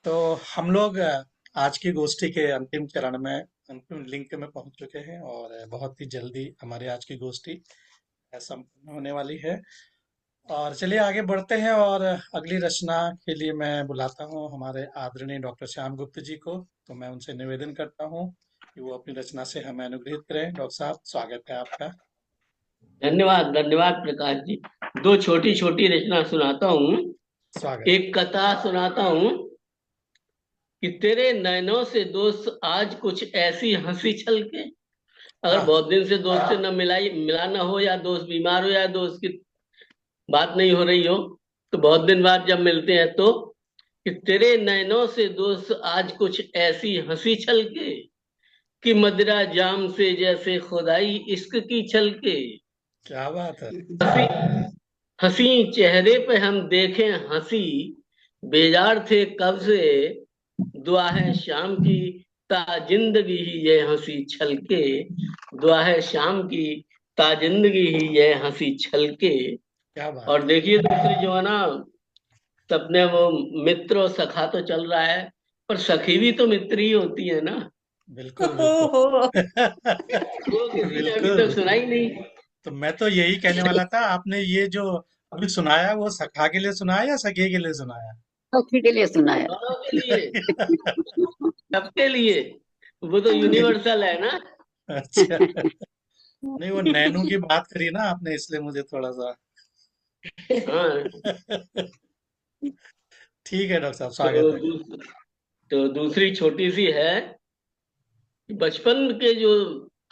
तो हम लोग आज की गोष्ठी के अंतिम चरण में अंतिम लिंक में पहुंच चुके हैं और बहुत ही जल्दी हमारी आज की गोष्ठी संपन्न होने वाली है। और चलिए आगे बढ़ते हैं और अगली रचना के लिए मैं बुलाता हूं हमारे आदरणीय डॉक्टर श्याम गुप्त जी को। तो मैं उनसे निवेदन करता हूं कि वो अपनी रचना से हमें अनुग्रहित करें। डॉक्टर साहब, स्वागत है आपका। धन्यवाद धन्यवाद प्रकाश जी। दो छोटी छोटी रचना सुनाता हूँ। स्वागत है। एक कथा सुनाता हूँ कि तेरे नैनों से दोस्त आज कुछ ऐसी हंसी छलके। अगर हाँ। बहुत दिन से दोस्त से न मिला ना हो, या दोस्त बीमार हो, या दोस्त की बात नहीं हो रही हो, तो बहुत दिन बाद जब मिलते हैं तो कि तेरे नैनों से दोस्त आज कुछ ऐसी हंसी छलके कि मदिरा जाम से जैसे खुदाई इश्क की छलके। क्या बात है। हंसी हंसी चेहरे पे हम देखें हंसी, बेजार थे कब से। दुआ है शाम की ता जिंदगी ही ये हंसी छलके। दुआ है शाम की ता जिंदगी ही ये हंसी छलके। क्या और बात है। देखिए दूसरी जो है ना, सबने वो मित्र और सखा तो चल रहा है, पर सखी भी तो मित्र ही होती है ना। बिल्कुल बिल्कुल। वो किसी ने अभी तक बिल्कुल। सुनाई नहीं। तो मैं तो यही कहने वाला था, आपने ये जो अभी सुनाया वो सखा के लिए सुनाया या सगे के लिए सुनाया? सखी के लिए सुनाया। दोनों के लिए, सबके लिए। वो तो यूनिवर्सल है ना। अच्छा। नहीं, वो नैनू की बात करी ना आपने, इसलिए मुझे थोड़ा सा हाँ। ठीक है डॉक्टर साहब, स्वागत तो है। तो दूसरी छोटी सी है कि बचपन के जो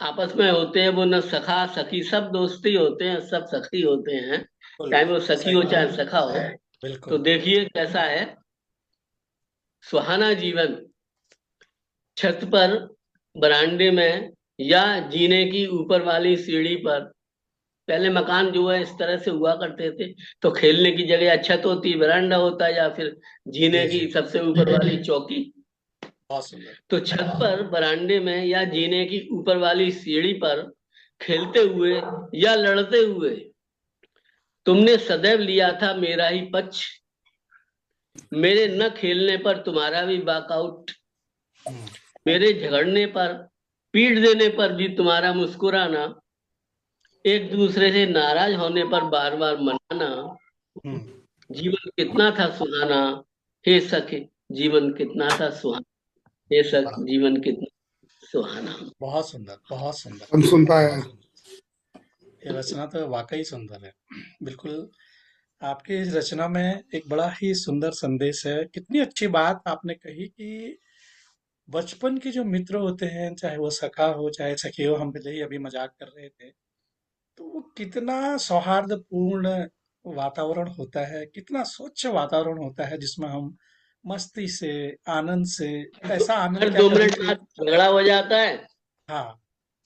आपस में होते हैं वो न सखा सखी, सब दोस्ती होते हैं, सब सखी होते हैं, बिल्कुल चाहे वो बिल्कुल सखी सही हो बात। चाहे सखा हो। तो बिल्कुल। देखिए कैसा है। सुहाना जीवन, छत पर, बरामदे में, या जीने की ऊपर वाली सीढ़ी पर। पहले मकान जो है इस तरह से हुआ करते थे, तो खेलने की जगह या छत होती, बरामदा होता, या फिर जीने जी की जी। सबसे ऊपर वाली चौकी। बहुत सुंदर। तो छत पर, बरामदे में, या जीने की ऊपर वाली सीढ़ी पर खेलते हुए या लड़ते हुए तुमने सदैव लिया था मेरा ही पक्ष। मेरे न खेलने पर तुम्हारा भी वॉकआउट, हम्म। मेरे झगड़ने पर, पीट देने पर भी तुम्हारा मुस्कुराना, एक दूसरे से नाराज होने पर बार बार मनाना। हम्म। जीवन कितना था सुहाना, हे सखे, जीवन कितना था सुहाना, हे सख, वाह, जीवन कितना सुहाना। बहुत सुंदर, बहुत सुंदर। हम सुन पाए बहुत हैं। सुंदर। ये रचना तो वाकई सुंदर है। बिल्कुल। आपकी इस रचना में एक बड़ा ही सुंदर संदेश है। कितनी अच्छी बात आपने कही कि बचपन के जो मित्र होते हैं, चाहे वो सखा हो चाहे सखी हो, हम पहले ही अभी मजाक कर रहे थे, तो वो कितना सौहार्दपूर्ण वातावरण होता है, कितना स्वच्छ वातावरण होता है जिसमें हम मस्ती से, आनंद से, ऐसा आनंद हर क्या दो कभी। मिनट बाद झगड़ा हो जाता है, हाँ,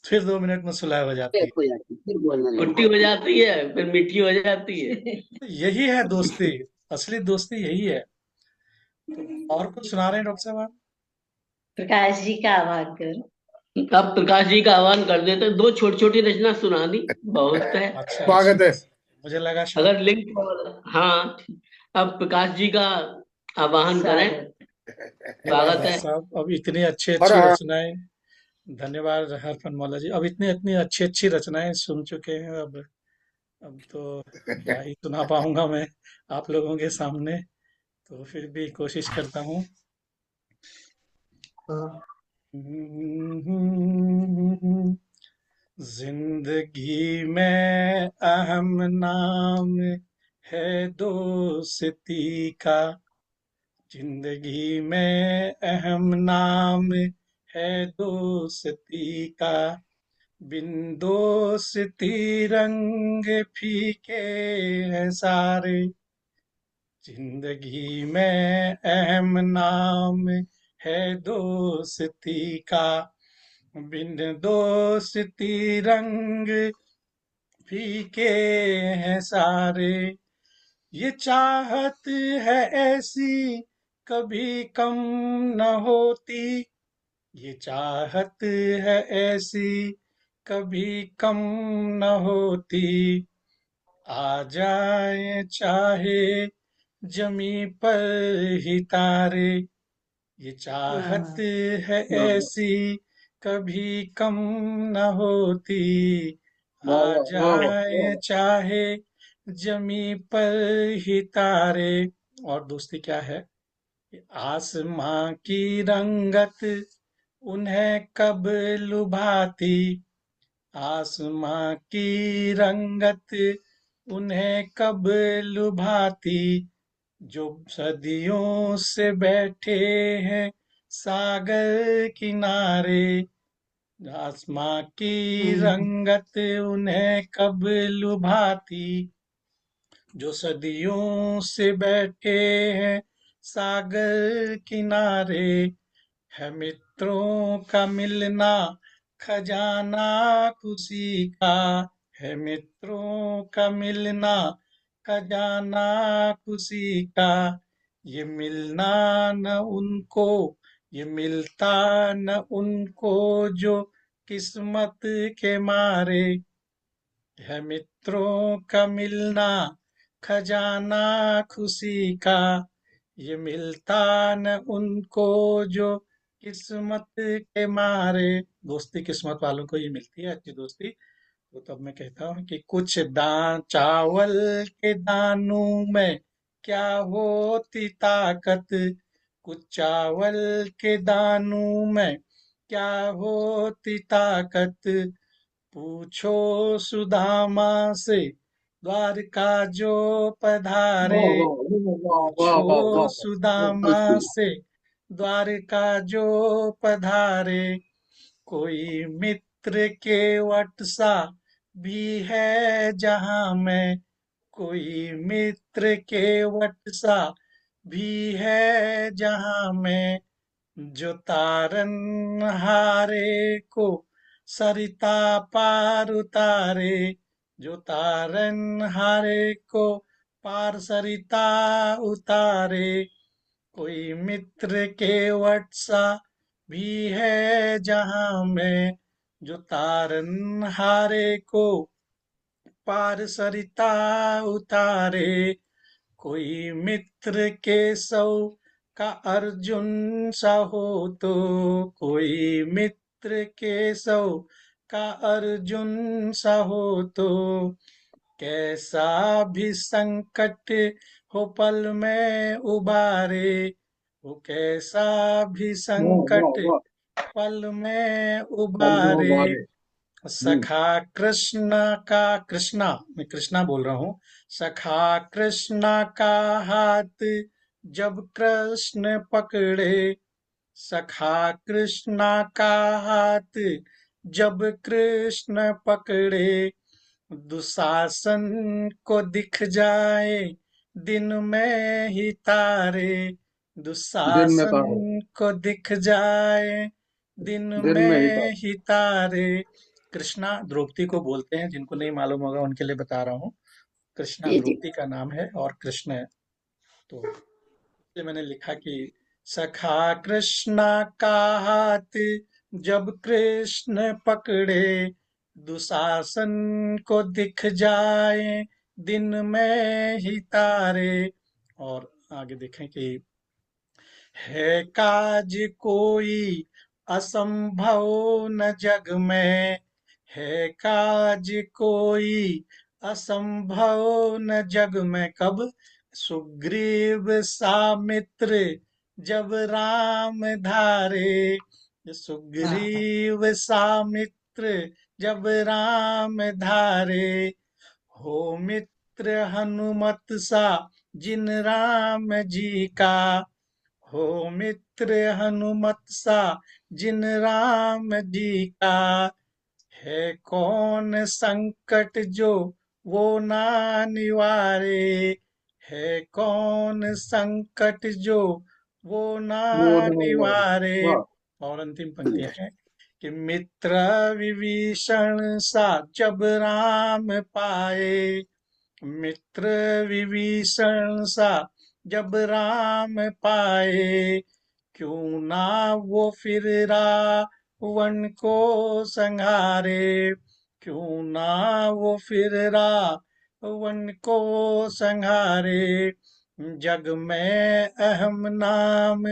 फिर 2 मिनट में सुलह हो जाती फिर है। हो जाती, फिर बोलने छुट्टी लगते। हो जाती है, फिर मीठी हो जाती है। तो यही है दोस्ती। असली दोस्ती यही है। तो और कुछ सुना रहे हैं डॉक्टर साहब आप? प्रकाश जी का आह्वान करो। अब प्रकाश जी का आह्वान कर देते हैं। दो छोटी छोटी रचना सुना दी, बहुत है। अच्छा अच्छा। स्वागत है। मुझे लगा शायद। अगर लिंक और हाँ, अब प्रकाश जी का आह्वान करें। स्वागत। धन्यवाद स्वागत डॉक्टर है। साहब। अब इतनी अच्छी और अच्छी रचनाएं। धन्यवाद हरफन मौला जी। अब इतनी इतनी अच्छी अच्छी रचनाएं सुन चुके हैं। अब तो क्या ही सुना पाऊंगा मैं आप लोगों के सामने। तो फिर भी कोशिश करता हूँ। जिंदगी में अहम नाम है दोस्ती का। जिंदगी में अहम नाम है दोस्ती का। बिन दोस्ती रंग फीके हैं सारे। जिंदगी में अहम नाम है दोस्ती का। बिन दोस्ती रंग फीके हैं सारे। ये चाहत है ऐसी कभी कम न होती। ये चाहत है ऐसी कभी कम न होती। आ जाए चाहे जमी पर ही तारे। ये चाहत हाँ। है वाह वाह ऐसी कभी कम न होती, वाह आ वाह वाह वाह जाए वाह। चाहे जमी पर ही तारे। और दोस्ती क्या है? आसमां की रंगत उन्हें कब लुभाती, आसमां की रंगत उन्हें कब लुभाती, जो सदियों से बैठे हैं सागर किनारे, आसमां की हम्म। रंगत उन्हें कब लुभाती, जो सदियों से बैठे हैं सागर किनारे, है मित्रों का मिलना खजाना खुशी का, है मित्रों का मिलना खजाना खुशी का, ये मिलना न उनको, ये मिलता न उनको जो किस्मत के मारे, है मित्रों का मिलना खजाना खुशी का, ये मिलता न उनको जो किस्मत के मारे। दोस्ती किस्मत वालों को ही मिलती है, अच्छी दोस्ती। तो तब मैं कहता हूँ कि कुछ दान चावल के दानों में क्या होती ताकत, कुछ चावल के दानों में क्या होती ताकत, पूछो सुदामा से द्वारका जो पधारे, वाह वाह वाह वाह पूछो वाह वाह वाह। बिल्कुल सुदामा सही। से द्वारका जो पधारे, कोई मित्र के वट सा भी है जहां में, कोई मित्र के वट सा भी है जहां में, जो तारन हारे को सरिता पार उतारे, जो तारन हारे को पार सरिता उतारे, कोई मित्र के वटसा भी है जहां में, जो तारन हारे को पार सरिता उतारे, कोई मित्र के सौ का अर्जुन सा हो तो, कोई मित्र के सौ का अर्जुन सा हो तो, कैसा भी संकट हो पल में उबारे, वो कैसा भी वाह वाह संकट वाह। पल में पल में उबारे, उबारे। सखा कृष्ण का, कृष्णा, मैं कृष्णा बोल रहा हूँ, सखा कृष्णा का हाथ जब कृष्ण पकड़े, सखा कृष्णा का हाथ जब कृष्ण पकड़े, दुशासन को दिख जाए दिन में ही तारे, दिन में दुशासन तारे। को दिख जाए दिन दिन में ही में तारे। ही तारे। कृष्णा द्रौपदी को बोलते हैं, जिनको नहीं मालूम होगा उनके लिए बता रहा हूँ। कृष्णा जी जी। द्रौपदी का नाम है और कृष्ण है। तो इसलिए मैंने लिखा कि सखा कृष्णा का हाथ जब कृष्ण पकड़े, दुशासन को दिख जाए दिन में ही तारे। और आगे देखें कि है काज कोई असंभव न जग में, है काज कोई असंभव न जग में, कब? सुग्रीव सामित्र जब राम धारे, हाँ। सुग्रीव सामित्र जब राम धारे, हो मित्र हनुमत सा जिन राम जी का, हो मित्र हनुमत सा जिन राम जी का, है कौन संकट जो वो ना निवारे, है कौन संकट जो वो ना वो नहीं वारे। निवारे। वाह। और अंतिम पंक्तियां हैं कि मित्र विभीषण सा जब राम पाए, मित्र विभीषण सा जब राम पाए, क्यों ना वो फिर रावण को संहारे, क्यों ना वो फिर रावण को संहारे, जग में अहम नाम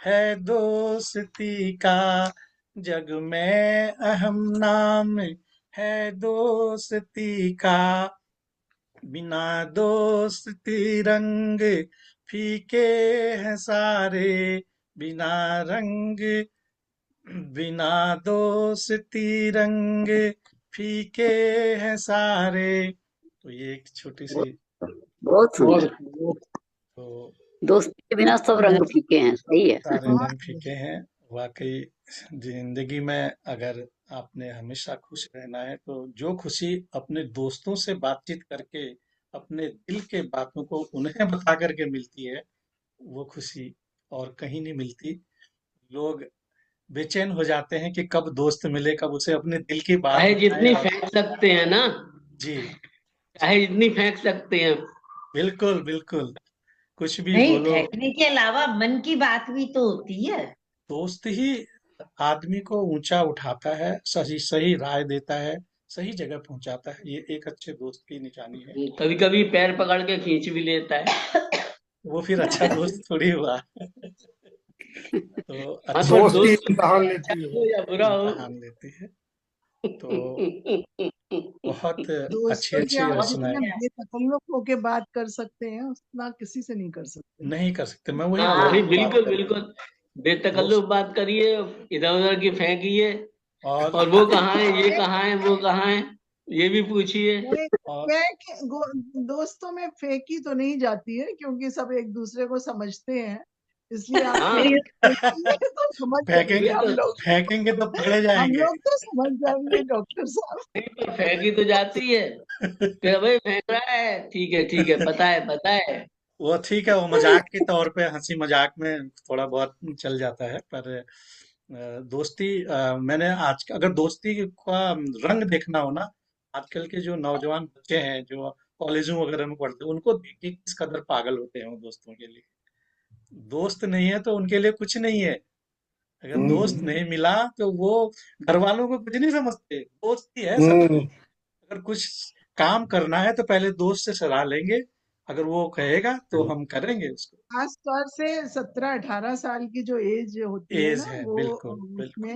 है दोस्ती का, जग में अहम नाम है दोस्ती का, बिना दोस्ती रंग फीके हैं सारे, बिना रंग, बिना दोस्ती रंग फीके हैं सारे। तो ये एक छोटी सी, बहुत सुंदर। तो दोस्ती के बिना सब रंग फीके हैं, सही है। सारे रंग फीके हैं। वाकई जिंदगी में अगर आपने हमेशा खुश रहना है तो जो खुशी अपने दोस्तों से बातचीत करके अपने दिल के बातों को उन्हें बता करके मिलती है, वो खुशी और कहीं नहीं मिलती। लोग बेचैन हो जाते हैं कि कब दोस्त मिले, कब उसे अपने दिल की बात चाहे बताएं। जितनी और फेंक सकते हैं ना, जी, चाहे जितनी फेंक सकते हैं। बिल्कुल बिल्कुल, कुछ भी नहीं, बोलो, फेंकने के अलावा मन की बात भी तो होती है। दोस्त ही आदमी को ऊंचा उठाता है, सही सही राय देता है, सही जगह पहुंचाता है। ये एक अच्छे दोस्त की निशानी है। कभी कभी पैर पकड़ के खींच भी लेता है। वो फिर अच्छा दोस्त थोड़ी हुआ। तो हाँ, पर अच्छे दोस्ती दोस्त दोस्त इम्तिहान अच्छा लेती है। हो या बुरा हो। इम्तिहान लेते हैं। तो बहुत अच्छी दोस्तों से अच्छी आप रचनाएं जितना बेतकल्लुफ होके बात कर सकते हैं उतना किसी से नहीं कर सकते। नहीं कर सकते। मैं वही हाँ वही, बात बिल्कुल कर रहा हूँ। बिल्कुल। बेतकल्लुफ दोस्त बात करिए, इधर उधर की फेंकिए, और और वो कहाँ है, ये कहाँ है, वो कहाँ है, ये भी पूछिए। नहीं, और दोस्तों में फेंकी तो नहीं जाती है क्योंकि सब एक दूसरे को समझते हैं, इसलिए आप हाँ, फेंकेंगे तो समझ फेंकेंगे, जाएंगे हम लोग। फेंकेंगे तो पकड़े हम जाएंगे। लोग तो समझ जाएंगे डॉक्टर साहब। नहीं पर फेंकी तो जाती है। कि भाई फेंक रहा है, ठीक है, पता है, पता है। वो ठीक है, वो मजाक के तौर पे हंसी मजाक में थोड़ा बहुत चल जाता है, पर दोस्ती मैंने आज अगर दोस्ती का रंग देखना हो ना, आजकल के जो नौजवान बच्चे हैं जो कॉलेजों वगैरह में पढ़ते हैं, उनको देख के किस कदर पागल होते हैं वो दोस्तों के लिए। दोस्त नहीं है तो उनके लिए कुछ नहीं है। अगर दोस्त हम्म, नहीं मिला तो वो घर वालों को कुछ नहीं समझते, दोस्त ही है सब कुछ। हम्म, अगर कुछ काम करना है तो पहले दोस्त से सलाह लेंगे, अगर वो कहेगा तो हम करेंगे उसको। खास तौर से 17-18 साल की जो एज होती है एज ना, है, वो बिल्कुल बिल्कुल। उसमें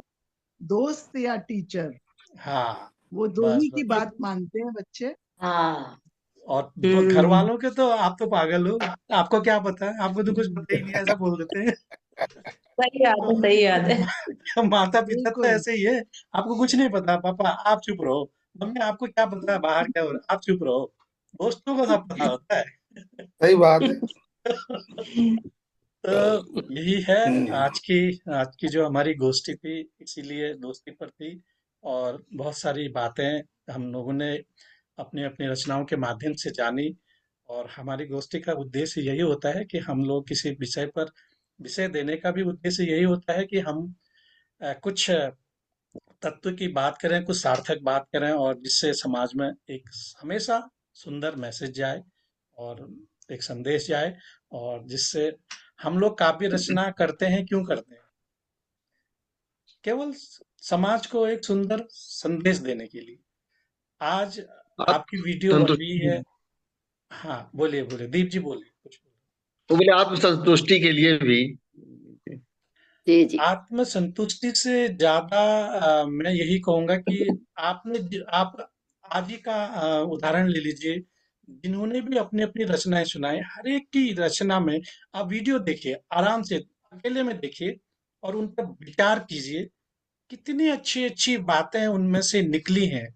दोस्त या टीचर, हाँ, वो दो बस ही की बस। बात मानते हैं बच्चे। हाँ, और घर हम्म। वालों के तो आप तो पागल हो, आपको क्या पता है, आपको तो कुछ पता ही नहीं है, ऐसा बोल देते हैं। सही याद है, सही याद है। माता पिता तो बिल्कुल। ऐसे ही है, आपको कुछ नहीं पता पापा, आप चुप रहो। मम्मी, आपको क्या पता है बाहर क्या हो रहा है, आप चुप रहो। दोस्तों को सब पता होता है। सही बात है। तो यही है हम्म, आज की जो हमारी गोष्ठी थी, इसीलिए दोस्ती पर थी। और बहुत सारी बातें हम लोगों ने अपनी अपनी रचनाओं के माध्यम से जानी। और हमारी गोष्ठी का उद्देश्य यही होता है कि हम लोग किसी विषय पर विषय देने का भी उद्देश्य यही होता है कि हम कुछ तत्व की बात करें, कुछ सार्थक बात करें, और जिससे समाज में एक हमेशा सुंदर मैसेज जाए और एक संदेश जाए। और जिससे हम लोग काव्य रचना करते हैं, क्यों करते हैं? केवल समाज को एक सुंदर संदेश देने के लिए। आज आपकी वीडियो बन रही संतुष्टि, है। हाँ, बोलिए बोलिए, दीप जी बोलिए कुछ। वो बोले आत्मसंतुष्टि के लिए भी। जी जी। आत्म संतुष्टि से ज्यादा मैं यही कहूंगा कि आप आज ही का उदाहरण ले लीजिए। जिन्होंने भी अपनी अपनी रचनाएं सुनाई, हर एक की रचना में आप वीडियो देखिए, आराम से अकेले में देखिए और उन पर विचार कीजिए। कितनी अच्छी अच्छी बातें उनमें से निकली हैं,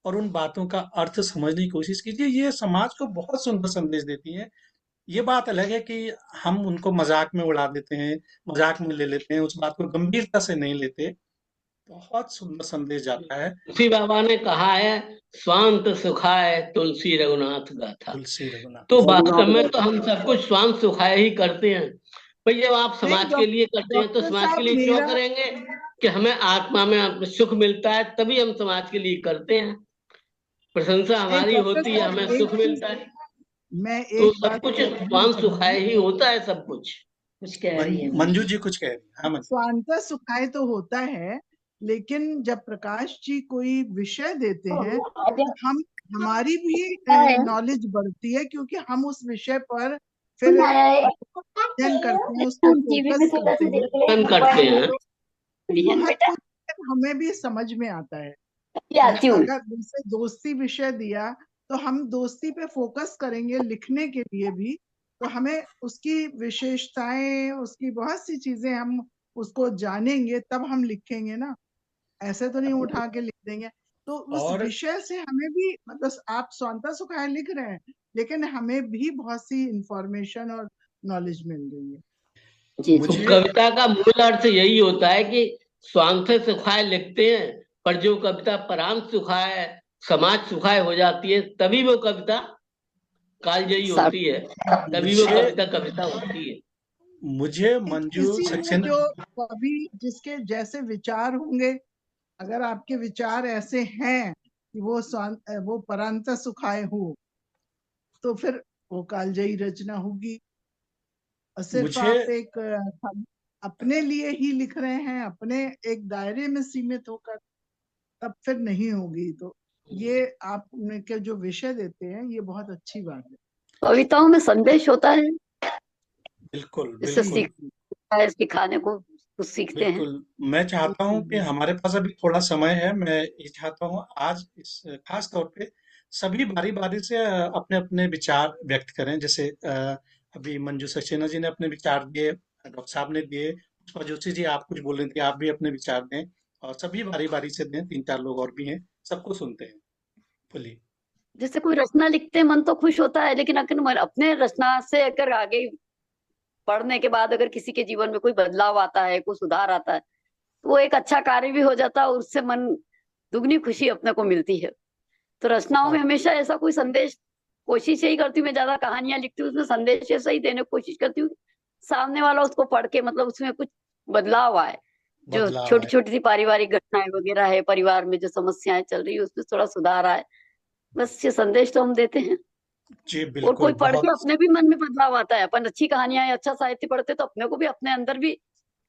और उन बातों का अर्थ समझने की कोशिश कीजिए। ये समाज को बहुत सुंदर संदेश देती है। ये बात अलग है कि हम उनको मजाक में उड़ा देते हैं, मजाक में ले लेते हैं, उस बात को गंभीरता से नहीं लेते। बहुत सुंदर संदेश जाता है। तुलसी बाबा ने कहा है, स्वांत सुखाय तुलसी रघुनाथ गाथा। तुलसी रघुनाथ। तो वास्तव रघुनाथ में तो दास। हम सब कुछ स्वांत सुखाय ही करते हैं। भाई जब आप नहीं, समाज के लिए करते हैं तो डॉक्टर समाज के साहब लिए क्यों मेरा करेंगे? कि हमें आत्मा में सुख मिलता है, तभी हम समाज के लिए करते हैं। प्रशंसा नहीं, हमारी डॉक्टर होती है, साहब हमें एक सुख चीज मिलता है। मैं तो एक सब बात कुछ जरूर स्वांत सुखाय कहूंगी। ही होता है, सब कुछ। कुछ कह रही है मंजू मंजू। जी कुछ कह रही है। हाँ मंजू। स्वांतः सुखाय तो होता है, लेकिन जब प्रकाश जी कोई विषय देते हैं तो हम हमारी भी नॉलेज बढ़ती है, क्योंकि हम उस विषय पर फिर अध्ययन करते हैं, उस पर फोकस करते हैं, मन करते हैं। बहुत कुछ हमें भी समझ में आता है। अगर जैसे दोस्ती विषय दिया तो हम दोस्ती पे फोकस करेंगे लिखने के लिए भी, तो हमें उसकी विशेषताएं, उसकी बहुत सी चीजें हम उसको जानेंगे, तब हम लिखेंगे ना, ऐसे तो नहीं उठा के लिख देंगे। तो उस और विषय से हमें भी, मतलब आप स्वांतः सुखाय लिख रहे हैं, लेकिन हमें भी बहुत सी इंफॉर्मेशन और नॉलेज मिल रही है। जी तो जी कविता का मूल अर्थ यही होता है कि स्वांथ सुखाए लिखते हैं, पर जो कविता परांत सुखाए, समाज सुखाए हो जाती है, तभी वो कविता कालजयी होती है, तभी वो मुझे कविता कविता होती है। मुझे मंजू इसीलिए सक्सेना, जो कवि जिसके जैसे विचार होंगे, अगर आपके विचार ऐसे हैं कि वो परांत सुखाए हो, तो फिर वो कालजयी रचना होगी। और सिर्फ मुझे आप एक अपने लिए ही लिख रहे हैं, अपने एक दायरे में सीमित होकर, तब फिर नहीं होगी। तो ये आप के जो विषय देते हैं, ये बहुत अच्छी बात है। कविताओं में संदेश होता है, बिल्कुल इससे बिल्कुल सीखता है, सिखाने को कुछ सीखते हैं। बिल्कुल, मैं चाहता हूं कि हमारे पास अभी थोड़ा समय है। मैं ये चाहता हूं आज इस खास तौर पे सभी बारी बारी से अपने अपने विचार व्यक्त करें। जैसे अभी मंजू सक्सेना जी ने अपने विचार दिए, डॉक्टर साहब ने दिए, पुष्पा जोशी जी आप कुछ बोल रही थी, आप भी अपने विचार दें, और सभी बारी बारी से दें। तीन चार लोग और भी हैं, सबको सुनते हैं। बोलिए। जैसे कोई रचना लिखते हैं, मन तो खुश होता है, लेकिन अगर अपने रचना से अगर आगे पढ़ने के बाद अगर किसी के जीवन में कोई बदलाव आता है, कोई सुधार आता है, तो वो एक अच्छा कार्य भी हो जाता है और उससे मन दुगनी खुशी अपने को मिलती है। तो रचनाओं में बहुत हमेशा ऐसा कोई संदेश, कोशिश यही करती हूँ, मैं ज्यादा कहानियां लिखती हूँ उसमें संदेश ऐसा ही देने की कोशिश करती हूँ, सामने वाला उसको पढ़ के मतलब उसमें कुछ बदलाव आए। जो बदलाव छोटी आए। छोटी सी पारिवारिक घटनाएं वगैरह है, परिवार में जो समस्याएं चल रही है, उसमें थोड़ा सुधार आए, बस ये संदेश तो हम देते हैं। जी और बिल्कुल, कोई पढ़ के बहुत अपने भी मन में बदलाव आता है, अपन अच्छी कहानियां या अच्छा साहित्य पढ़ते तो अपने को भी अपने अंदर भी कुछ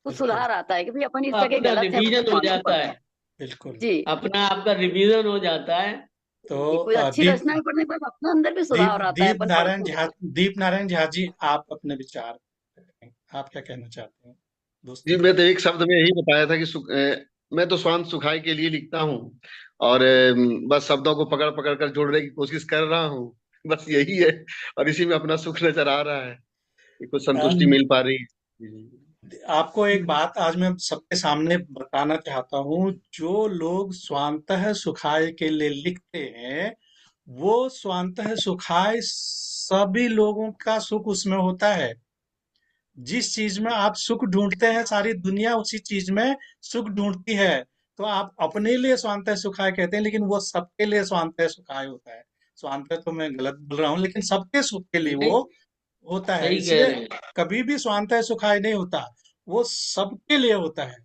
बिल्कुल सुधार आता है कि भाई अपन इस जगह अपना गलत है, अपन रिवीजन हो ध्यान से जाता पढ़ते है, हैं। बिल्कुल। जी अपना आपका रिवीजन हो जाता है। तो जी, कोई अच्छी दीप रचनाएं पढ़ने के बाद अपने अंदर भी दीप सुधार आता है, दीप अपन नारायण पढ़ते झा, हैं। दीप नारायण झा जी, आप अपने विचार रखें। आप क्या कहना चाहते हैं दोस्ती जी, पे? मैं तो एक शब्द में यही बताया था कि मैं तो स्वांत सुखाय के लिए लिखता हूँ, और बस शब्दों को पकड़ पकड़ कर जोड़ने की कोशिश कर रहा हूँ। बस यही है, और इसी में अपना सुख नजर आ रहा है कि कुछ आ, संतुष्टि मिल पा रही है। जी। आपको एक बात आज मैं सबके सामने बताना चाहता हूँ। जो लोग स्वांतः सुखाय के लिए लिखते हैं, वो स्वांतः सुखाय सभी लोगों का सुख उसमें होता है। जिस चीज में आप सुख ढूंढते हैं, सारी दुनिया उसी चीज में सुख ढूंढती है। तो आप अपने लिए स्वांतः सुखाय कहते हैं, लेकिन वो सबके लिए स्वांतः सुखाय होता है। स्वांतः तो मैं गलत बोल रहा हूँ, लेकिन सबके सुख के लिए नहीं, वो होता है। सही कह इसलिए रहे हैं। कभी भी स्वांतः सुखाय नहीं होता, वो सबके लिए होता है।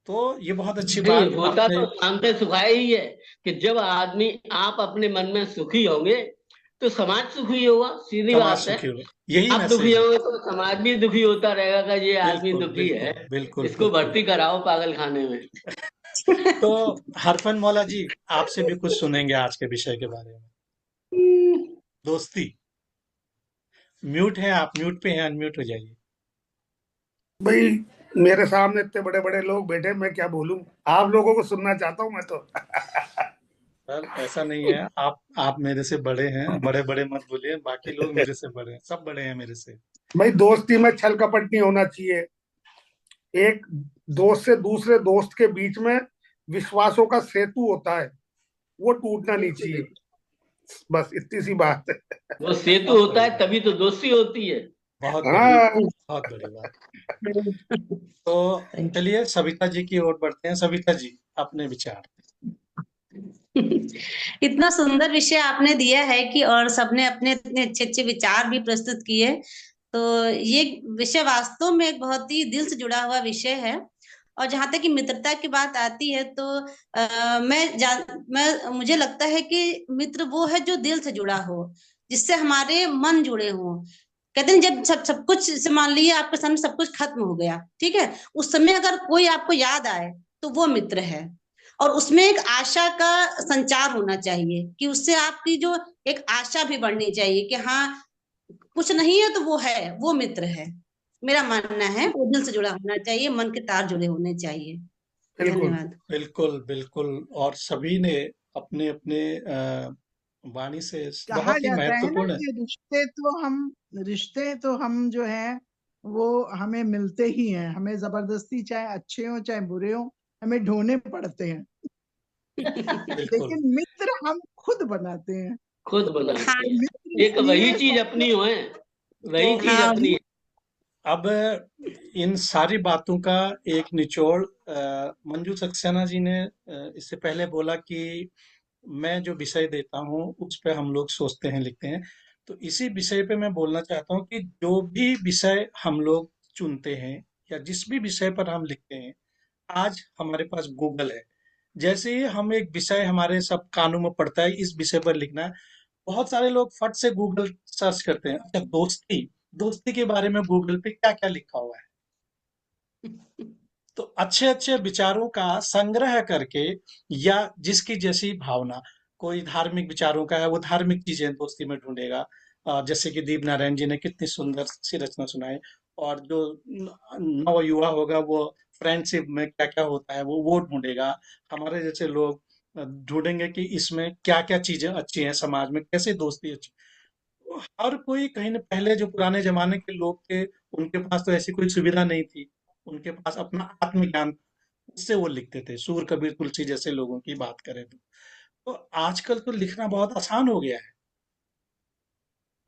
तो ये बहुत अच्छी नहीं, बात होता आपने। तो शांत सुखाए ही है कि जब आदमी आप अपने मन में सुखी होंगे तो समाज सुखी होगा, सीधी समाज बात है। सुखी हो, यही आप दुखी मैसेज है। होंगे तो समाज भी दुखी होता रहेगा कि ये आदमी बिल्कुल दुखी है, बिल्कुल बिल्कुल इसको बिल्कुल। भर्ती कराओ पागल खाने में। तो हरफन मौला जी, आपसे भी कुछ सुनेंगे आज के विषय के बारे में। दोस्ती। म्यूट है आप, म्यूट पे हैं, अनम्यूट हो जाइए। भाई, मेरे सामने इतने बड़े बड़े लोग बैठे, मैं क्या बोलूं। आप लोगों को सुनना चाहता हूं मैं तो। सर ऐसा नहीं है, आप मेरे से बड़े हैं, बड़े बड़े मत बोलिए। बाकी लोग मेरे से बड़े हैं, सब बड़े हैं मेरे से। भाई, दोस्ती में छल कपट नहीं होना चाहिए। एक दोस्त से दूसरे दोस्त के बीच में विश्वासों का सेतु होता है, वो टूटना नहीं बिल्कुल चाहिए। बिल्कुल। बस इतनी सी बात है। वो सेतु बहुत होता बड़ी है बात, तभी तो दोस्ती होती है। बहुत बड़ी बात, हाँ, बहुत बड़ी बात। तो चलिए सविता जी की ओर बढ़ते हैं। सविता जी, अपने विचार। इतना सुंदर विषय आपने दिया है कि, और सबने अपने इतने अच्छे अच्छे विचार भी प्रस्तुत किए। तो ये विषय वास्तव में एक बहुत ही दिल से जुड़ा हुआ विषय है। और जहां तक कि मित्रता की बात आती है तो मुझे लगता है कि मित्र वो है जो दिल से जुड़ा हो, जिससे हमारे मन जुड़े हों। कहते हैं जब सब सब कुछ से, मान लीजिए आपके सामने सब कुछ खत्म हो गया, ठीक है, उस समय अगर कोई आपको याद आए तो वो मित्र है। और उसमें एक आशा का संचार होना चाहिए कि उससे आपकी जो एक आशा भी बढ़नी चाहिए कि हाँ, कुछ नहीं है तो वो मित्र है। मेरा मानना है वो दिल से जुड़ा होना चाहिए, मन के तार जुड़े होने चाहिए। बिल्कुल धन्यवाद। बिल्कुल बिल्कुल। और सभी ने अपने अपने वाणी से कहा बहुत ही जाता है ना महत्वपूर्ण। कि रिश्ते तो हम जो है वो हमें मिलते ही हैं, हमें जबरदस्ती चाहे अच्छे हो चाहे बुरे हो हमें ढूंढने पड़ते हैं। बिल्कुल लेकिन मित्र हम खुद बनाते हैं। खुद बनाते हाँ हैं। मित्र एक वही इसलिए चीज अपनी हो है, वही तो चीज हाँ अपनी है। अब इन सारी बातों का एक निचोड़ मंजू सक्सेना जी ने इससे पहले बोला कि मैं जो विषय देता हूँ उस पे हम लोग सोचते हैं, लिखते हैं। तो इसी विषय पे मैं बोलना चाहता हूँ कि जो भी विषय हम लोग चुनते हैं या जिस भी विषय पर हम लिखते हैं, आज हमारे पास गूगल है। जैसे ही हम एक विषय हमारे सब कानों में पड़ता है, इस विषय पर लिखना है, बहुत सारे लोग फट से गूगल सर्च करते हैं। अच्छा, दोस्ती, दोस्ती के बारे में गूगल पे क्या क्या लिखा हुआ है। तो अच्छे अच्छे विचारों का संग्रह करके, या जिसकी जैसी भावना, कोई धार्मिक विचारों का है वो धार्मिक चीजें दोस्ती में ढूंढेगा। जैसे कि दीप नारायण जी ने कितनी सुंदर सी रचना सुनाई। और जो नव युवा होगा वो फ्रेंडशिप में क्या क्या होता है वो ढूंढेगा। हमारे जैसे लोग ढूंढेंगे कि इसमें क्या क्या चीजें अच्छी हैं, समाज में कैसे दोस्ती अच्छी। तो हर कोई कहीं न, पहले जो पुराने जमाने के लोग थे उनके पास तो ऐसी कोई सुविधा नहीं थी। उनके पास अपना आत्मज्ञान, उससे वो लिखते थे। सूर कबीर तुलसी जैसे लोगों की बात करें तो आजकल तो लिखना बहुत आसान हो गया है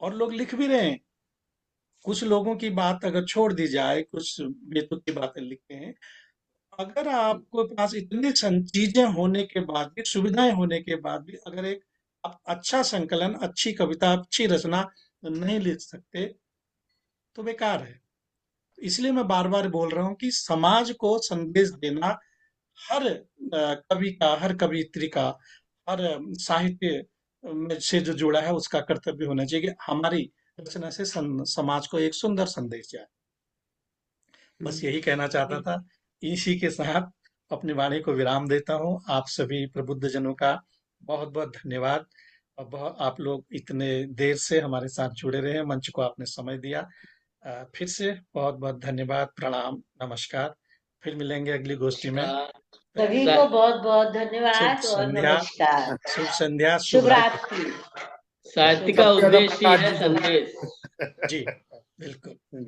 और लोग लिख भी रहे हैं। कुछ लोगों की बात अगर छोड़ दी जाए, कुछ बेतुकी की बातें लिखते हैं। अगर आपको पास इतनी चीजें होने के बाद भी, सुविधाएं होने के बाद भी, अगर एक आप अच्छा संकलन, अच्छी कविता, अच्छी रचना नहीं लिख सकते तो बेकार है। इसलिए मैं बार बार बोल रहा हूँ कि समाज को संदेश देना हर कवि का, हर कवियत्री का, हर साहित्य में से जो जुड़ा है उसका कर्तव्य होना चाहिए कि हमारी रचना से समाज को एक सुंदर संदेश जाए। बस यही कहना चाहता था। इसी के साथ अपनी वाणी को विराम देता हूँ। आप सभी प्रबुद्ध जनों का बहुत बहुत धन्यवाद। और आप लोग इतने देर से हमारे साथ जुड़े रहे, मंच को आपने समय दिया। फिर से बहुत बहुत धन्यवाद, प्रणाम, नमस्कार। फिर मिलेंगे अगली गोष्ठी में। सभी को बहुत बहुत शुभ धन्यवाद और संध्या, नमस्कार। शुभ संध्या, शुभ शुभ रात्रि। रात्रि। साहित्य का सबसे ज्यादा उद्देश्य ही प्रकाश है जी को संदेश। जी, बिल्कुल।